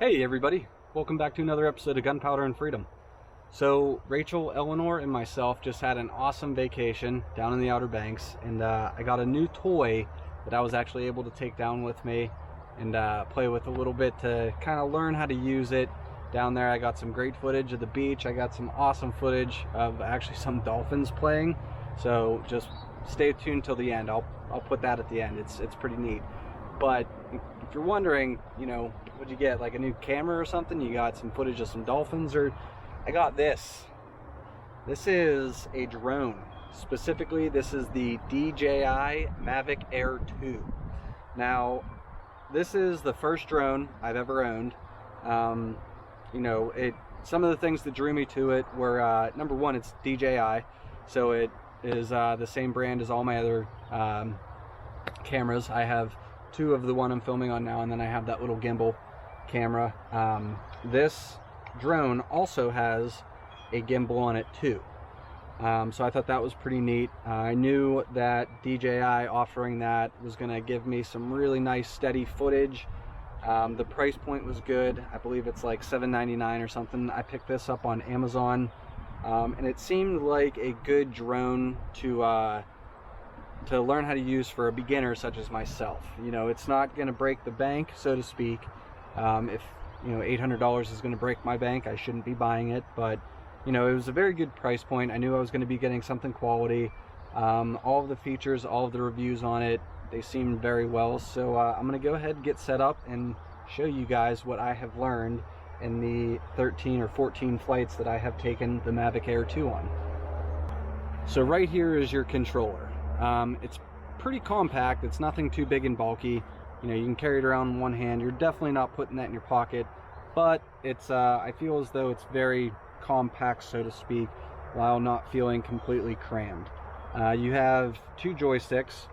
Hey everybody, welcome back to another episode of Gunpowder and Freedom. So Rachel, Eleanor, and myself just had an awesome vacation down in the Outer Banks, and I got a new toy that I was actually able to take down with me and play with a little bit to kind of learn how to use it. Down there I got some great footage of the beach. I got some awesome footage of actually some dolphins playing, so just stay tuned till the end. I'll put that at the end. It's pretty neat. But if you're wondering, you know, what'd you get, like a new camera or something? You got some footage of some dolphins? Or I got this. This is a drone. Specifically, this is the DJI Mavic Air 2. Now, this is the first drone I've ever owned. You know, some of the things that drew me to it were, number one, it's DJI. So it is the same brand as all my other cameras. I have two of the one I'm filming on now, and then I have that little gimbal camera. This drone also has a gimbal on it too, so I thought that was pretty neat. I knew that DJI offering that was going to give me some really nice steady footage. The price point was good. I believe it's like $7.99 or something. I picked this up on Amazon, and it seemed like a good drone to learn how to use for a beginner such as myself. You know, it's not going to break the bank, so to speak. If you know $800 is going to break my bank, I shouldn't be buying it. But you know, it was a very good price point. I knew I was going to be getting something quality. All of the features, all of the reviews on it, they seemed very well. So I'm going to go ahead and get set up and show you guys what I have learned in the 13 or 14 flights that I have taken the Mavic Air 2 on. So right here is your controller. It's pretty compact. It's nothing too big and bulky. You know, you can carry it around in one hand. You're definitely not putting that in your pocket, but it's I feel as though it's very compact, so to speak, while not feeling completely crammed. You have two joysticks.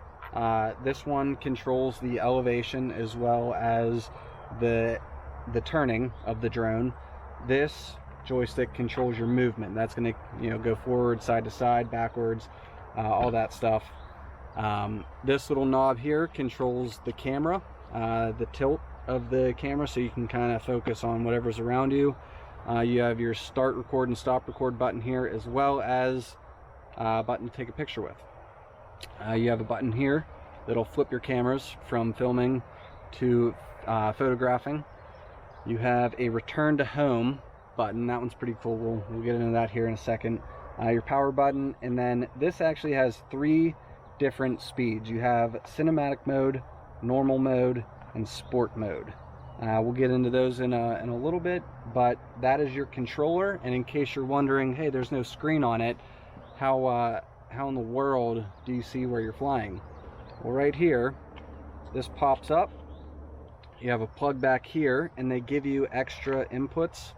This one controls the elevation as well as the turning of the drone. This joystick controls your movement. That's going to, you know, go forward, side to side, backwards, all that stuff. This little knob here controls the camera, the tilt of the camera, so you can kind of focus on whatever's around you. You have your start record and stop record button here, as well as a button to take a picture with. You have a button here that'll flip your cameras from filming to photographing. You have a return to home button. That one's pretty cool. We'll get into that here in a second. Your power button, and then this actually has three different speeds. You have cinematic mode, normal mode, and sport mode. We'll get into those in a little bit, but that is your controller. And in case you're wondering, hey, there's no screen on it, how in the world do you see where you're flying? Well, right here, this pops up. You have a plug back here, and they give you extra inputs.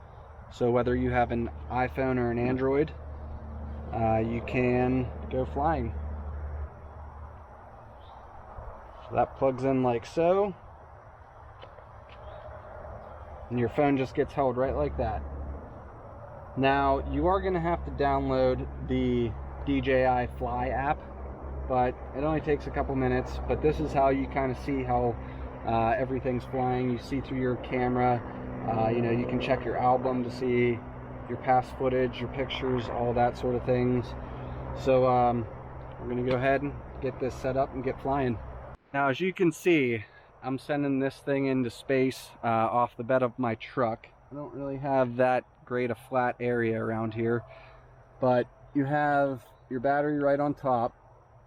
So whether you have an iPhone or an Android, you can go flying. So that plugs in like so, and your phone just gets held right like that. Now, you are going to have to download the DJI Fly app, but it only takes a couple minutes. But this is how you kind of see how everything's flying. You see through your camera. You know, you can check your album to see your past footage, your pictures, all that sort of things. So we're going to go ahead and get this set up and get flying. Now, as you can see, I'm sending this thing into space off the bed of my truck. I don't really have that great a flat area around here, but you have your battery right on top.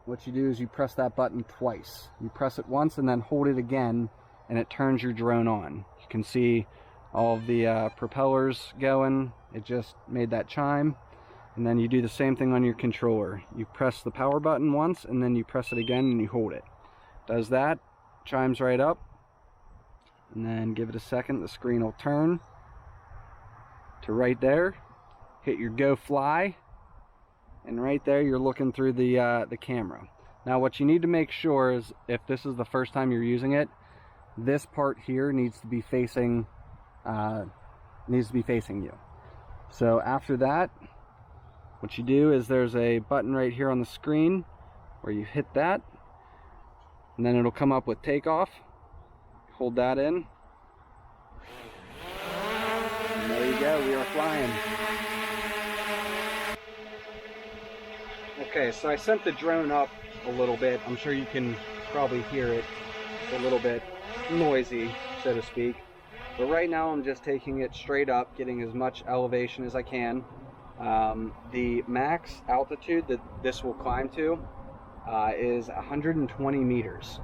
What you do is you press that button twice. You press it once and then hold it again, and it turns your drone on. You can see all of the propellers going. It just made that chime. And then you do the same thing on your controller. You press the power button once, and then you press it again and you hold it. Does that, chimes right up, and then give it a second, the screen will turn to right there. Hit your go fly, and right there you're looking through the camera. Now, what you need to make sure is, if this is the first time you're using it, this part here needs to be facing you. So after that, what you do is there's a button right here on the screen where you hit that, and then it'll come up with takeoff. Hold that in, we go, we are flying. Okay, so I sent the drone up a little bit. I'm sure you can probably hear it. It's a little bit noisy, so to speak. But right now I'm just taking it straight up, getting as much elevation as I can. The max altitude that this will climb to is 120 meters.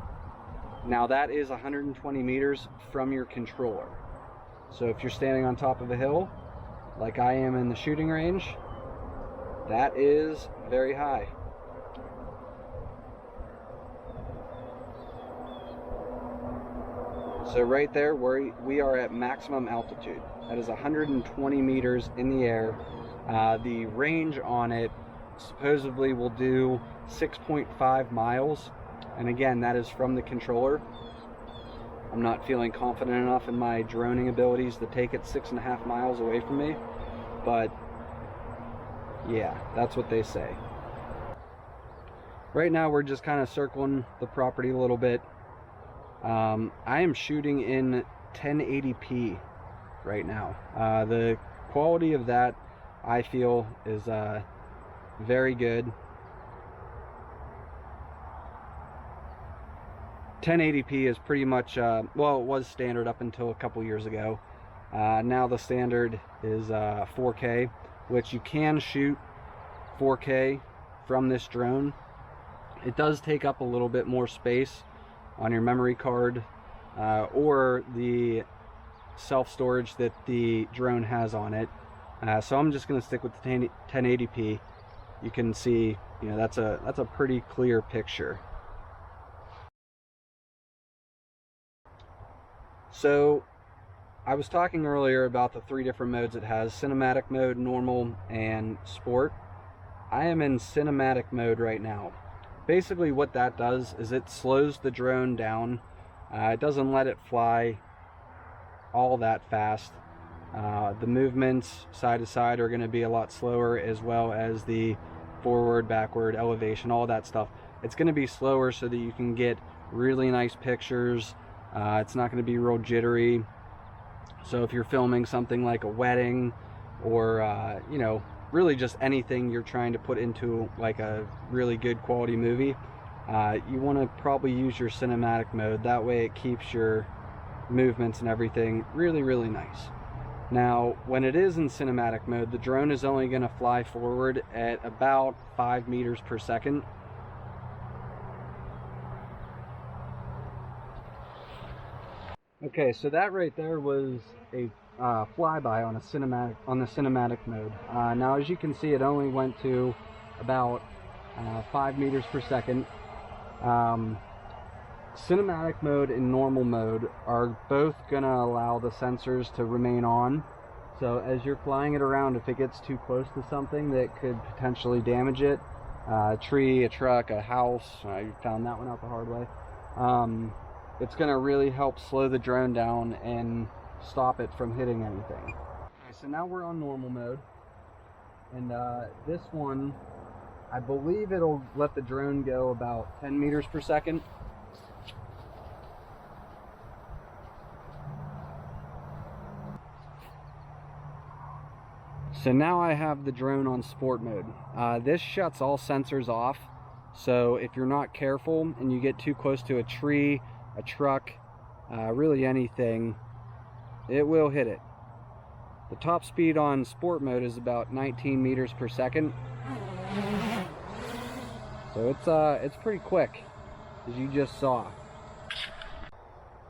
Now that is 120 meters from your controller. So if you're standing on top of a hill, like I am in the shooting range, that is very high. So right there, we are at maximum altitude. That is 120 meters in the air. The range on it supposedly will do 6.5 miles. And again, that is from the controller. I'm not feeling confident enough in my droning abilities to take it 6.5 miles away from me. But yeah, that's what they say. Right now, we're just kind of circling the property a little bit. I am shooting in 1080p right now. The quality of that, I feel, is very good. 1080p is pretty much, well, it was standard up until a couple years ago. Now the standard is 4K, which you can shoot 4K from this drone. It does take up a little bit more space on your memory card or the self-storage that the drone has on it. So I'm just going to stick with the 1080p. You can see, you know, that's a pretty clear picture. So I was talking earlier about the 3 different modes it has: cinematic mode, normal, and sport. I am in cinematic mode right now. Basically what that does is it slows the drone down. It doesn't let it fly all that fast. The movements side to side are going to be a lot slower, as well as the forward, backward, elevation, all that stuff. It's going to be slower so that you can get really nice pictures. It's not going to be real jittery. So if you're filming something like a wedding or you know, really just anything you're trying to put into like a really good quality movie, you want to probably use your cinematic mode. That way it keeps your movements and everything really, really nice. Now, when it is in cinematic mode, the drone is only going to fly forward at about 5 meters per second. Okay, so that right there was a flyby on the cinematic mode. Now, as you can see, it only went to about 5 meters per second. Cinematic mode and normal mode are both going to allow the sensors to remain on. So as you're flying it around, if it gets too close to something that could potentially damage it, a tree, a truck, a house, you found that one out the hard way, it's going to really help slow the drone down and stop it from hitting anything. Okay, so now we're on normal mode, and this one, I believe it'll let the drone go about 10 meters per second. So now I have the drone on sport mode. This shuts all sensors off, so if you're not careful and you get too close to a tree, a truck, really anything, it will hit it. The top speed on sport mode is about 19 meters per second. So it's pretty quick, as you just saw.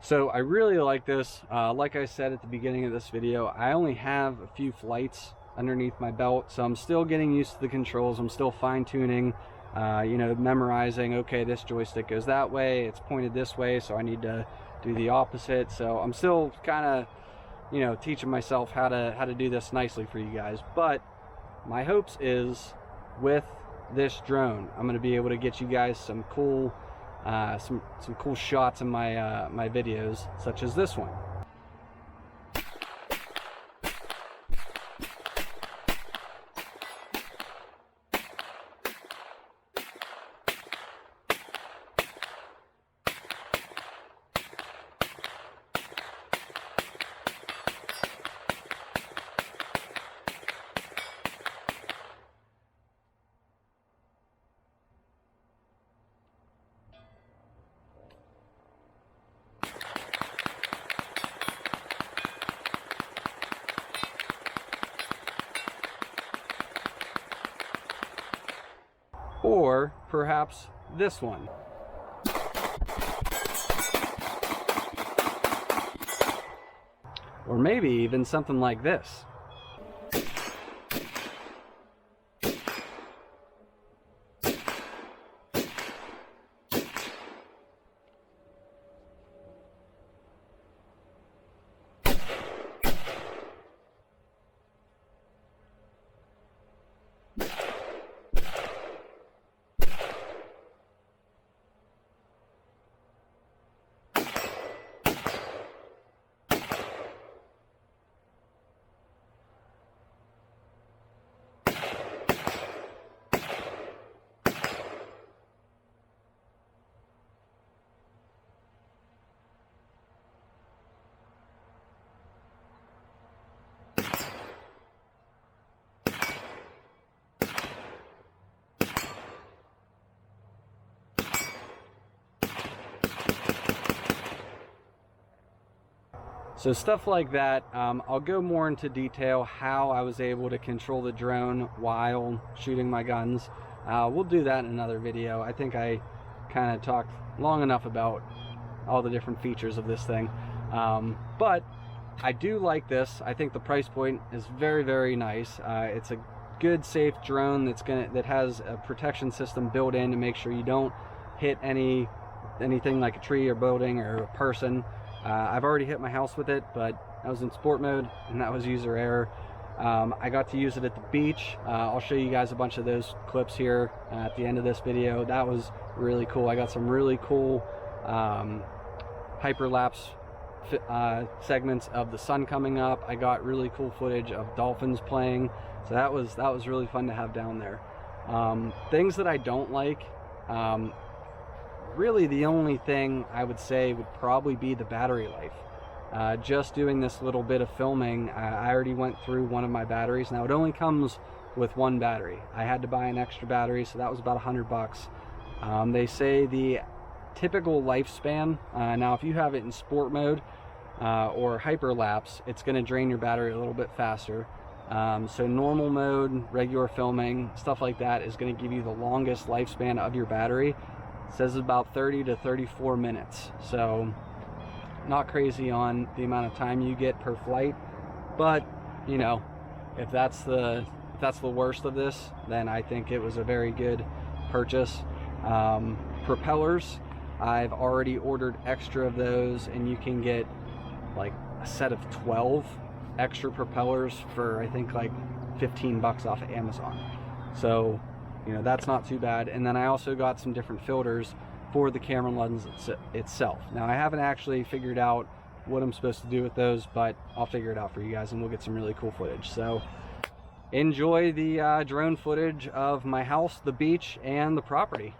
So I really like this. Like I said at the beginning of this video, I only have a few flights underneath my belt, so I'm still getting used to the controls. I'm still fine-tuning, you know, memorizing, okay, this joystick goes that way, it's pointed this way, so I need to do the opposite. So I'm still kind of, you know, teaching myself how to do this nicely for you guys. But my hopes is with this drone, I'm going to be able to get you guys some cool some cool shots in my my videos, such as this one. or perhaps this one. Or maybe even something like this. So stuff like that, I'll go more into detail how I was able to control the drone while shooting my guns. We'll do that in another video. I think I kind of talked long enough about all the different features of this thing. But I do like this. I think the price point is very, very nice. It's a good, safe drone that has a protection system built in to make sure you don't hit anything like a tree or building or a person. I've already hit my house with it, but I was in sport mode and that was user error. I got to use it at the beach. I'll show you guys a bunch of those clips here at the end of this video. That was really cool. I got some really cool hyperlapse segments of the sun coming up. I got really cool footage of dolphins playing. So that was really fun to have down there. Things that I don't like, really the only thing I would say would probably be the battery life. Just doing this little bit of filming, I already went through one of my batteries. Now it only comes with one battery. I had to buy an extra battery, so that was about $100. They say the typical lifespan, now if you have it in sport mode or hyperlapse, it's going to drain your battery a little bit faster. So normal mode, regular filming, stuff like that is going to give you the longest lifespan of your battery. It says about 30 to 34 minutes. So not crazy on the amount of time you get per flight, but you know, if that's the worst of this, then I think it was a very good purchase. Propellers, I've already ordered extra of those, and you can get like a set of 12 extra propellers for I think like 15 bucks off of Amazon. So you know, that's not too bad. And then I also got some different filters for the camera lens itself. Now I haven't actually figured out what I'm supposed to do with those, but I'll figure it out for you guys and we'll get some really cool footage. So enjoy the drone footage of my house, the beach, and the property.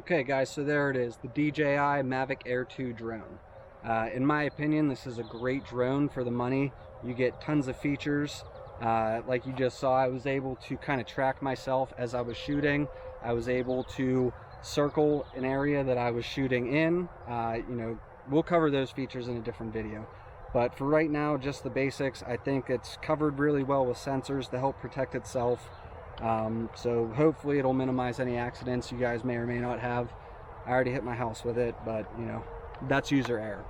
Okay guys, so there it is, the DJI Mavic Air 2 drone. In my opinion, this is a great drone for the money. You get tons of features. Like you just saw, I was able to kind of track myself as I was shooting. I was able to circle an area that I was shooting in. You know, we'll cover those features in a different video. But for right now, just the basics. I think it's covered really well with sensors to help protect itself. So hopefully it'll minimize any accidents you guys may or may not have. I already hit my house with it, but you know, that's user error.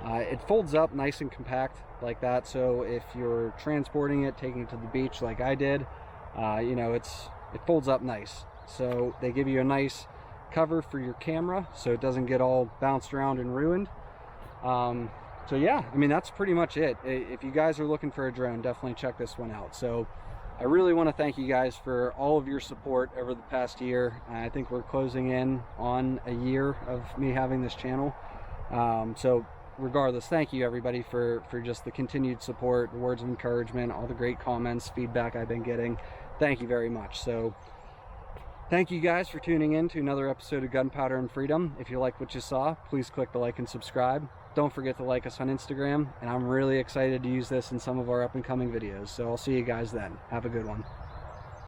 It folds up nice and compact like that, so if you're transporting it, taking it to the beach like I did, you know, it folds up nice. So they give you a nice cover for your camera so it doesn't get all bounced around and ruined. So yeah, I mean, that's pretty much it. If you guys are looking for a drone, definitely check this one out. So I really want to thank you guys for all of your support over the past year. I think we're closing in on a year of me having this channel. So regardless, thank you everybody for just the continued support, the words of encouragement, all the great comments, feedback I've been getting. Thank you very much. So thank you guys for tuning in to another episode of Gunpowder and Freedom. If you like what you saw, please click the like and subscribe. Don't forget to like us on Instagram, and I'm really excited to use this in some of our up and coming videos. So I'll see you guys then. Have a good one.